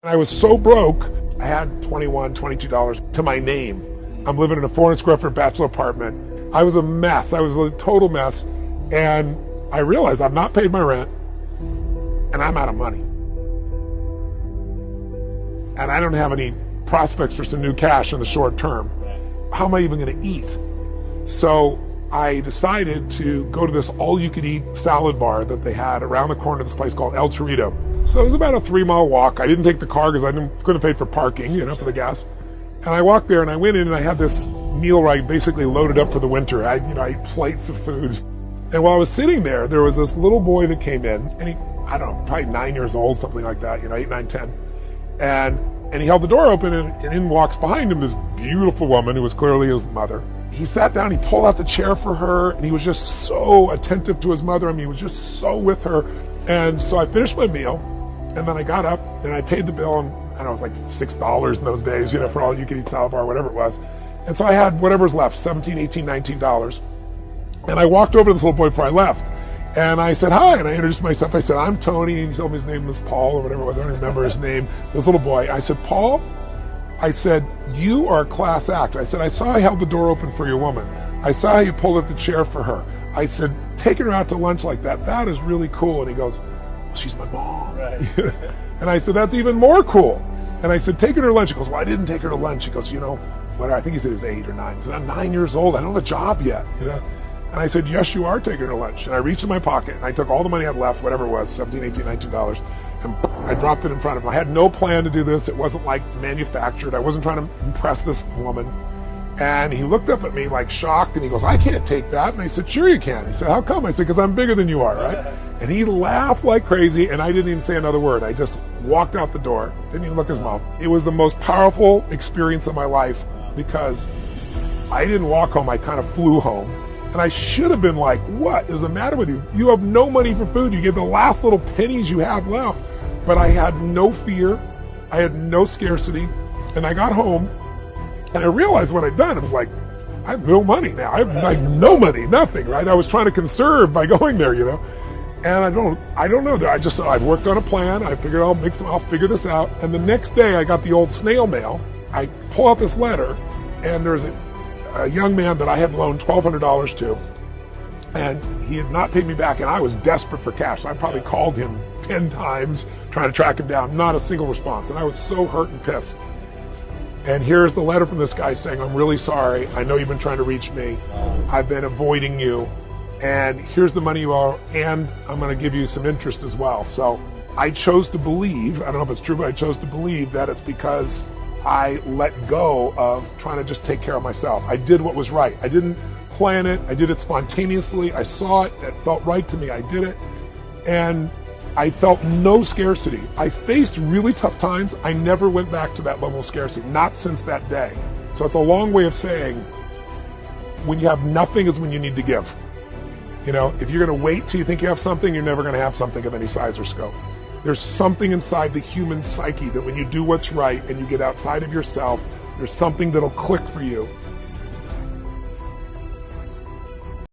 I was so broke, I had $21, $22 to my name. I'm living in a 400 square foot bachelor apartment. I was a mess. I was a total mess. And I realized I've not paid my rent and I'm out of money. And I don't have any prospects for some new cash in the short term. How am I even going to eat? So I decided to go to this all-you-could-eat salad bar that they had around the corner of this place called El Torito. So it was about a 3-mile walk. I didn't take the car because I couldn't pay for parking, for the gas. And I walked there and I went in and I had this meal where I basically loaded up for the winter. I ate plates of food. And while I was sitting there, there was this little boy that came in, and he, I don't know, probably 9 years old, something like that, 8, 9, 10. And he held the door open, and in walks behind him this beautiful woman who was clearly his mother. He sat down, he pulled out the chair for her, and he was just so attentive to his mother. I mean, he was just so with her. And so I finished my meal, and then I got up and I paid the bill, and I don't know, it was like $6 in those days, for all you could eat salad bar, whatever it was. And so I had whatever's left, $17, $18, $19. And I walked over to this little boy before I left. And I said, hi, and I introduced myself. I said, I'm Tony, and he told me his name was Paul or whatever it was. I don't remember his name. This little boy. I said, Paul, I said, you are a class act. I said, I saw you held the door open for your woman. I saw how you pulled up the chair for her. I said, taking her out to lunch like that, that is really cool. And he goes, well, she's my mom. Right. And I said, that's even more cool. And I said, taking her to lunch. He goes, well, I didn't take her to lunch. He goes, whatever. I think he said he was 8 or 9. He said, I'm 9 years old. I don't have a job yet. And I said, yes, you are taking her to lunch. And I reached in my pocket and I took all the money I had left, whatever it was, $17, $18, $19, and I dropped it in front of him. I had no plan to do this. It wasn't like manufactured. I wasn't trying to impress this woman. And he looked up at me like shocked and he goes, I can't take that. And I said, sure you can. He said, how come? I said, because I'm bigger than you are, right? And he laughed like crazy and I didn't even say another word. I just walked out the door, didn't even look at his mom. It was the most powerful experience of my life because I didn't walk home. I kind of flew home. And I should have been like, what is the matter with you? You have no money for food. You give the last little pennies you have left. But I had no fear. I had no scarcity. And I got home and I realized what I'd done. It was like, I have no money now. I have like no money, nothing, right? I was trying to conserve by going there, And I don't know. I've worked on a plan. I figured I'll figure this out. And the next day I got the old snail mail. I pull out this letter and there's a young man that I had loaned $1,200 to, and he had not paid me back, and I was desperate for cash. I probably called him 10 times trying to track him down, not a single response, and I was so hurt and pissed. And here's the letter from this guy saying, I'm really sorry. I know you've been trying to reach me. I've been avoiding you, and here's the money you owe, and I'm going to give you some interest as well. So I chose to believe, I don't know if it's true, but I chose to believe that it's because I let go of trying to just take care of myself. I did what was right. I didn't plan it. I did it spontaneously. I saw it. It felt right to me. I did it. And I felt no scarcity. I faced really tough times. I never went back to that level of scarcity, not since that day. So it's a long way of saying when you have nothing is when you need to give. If you're going to wait till you think you have something, you're never going to have something of any size or scope. There's something inside the human psyche that when you do what's right and you get outside of yourself, there's something that'll click for you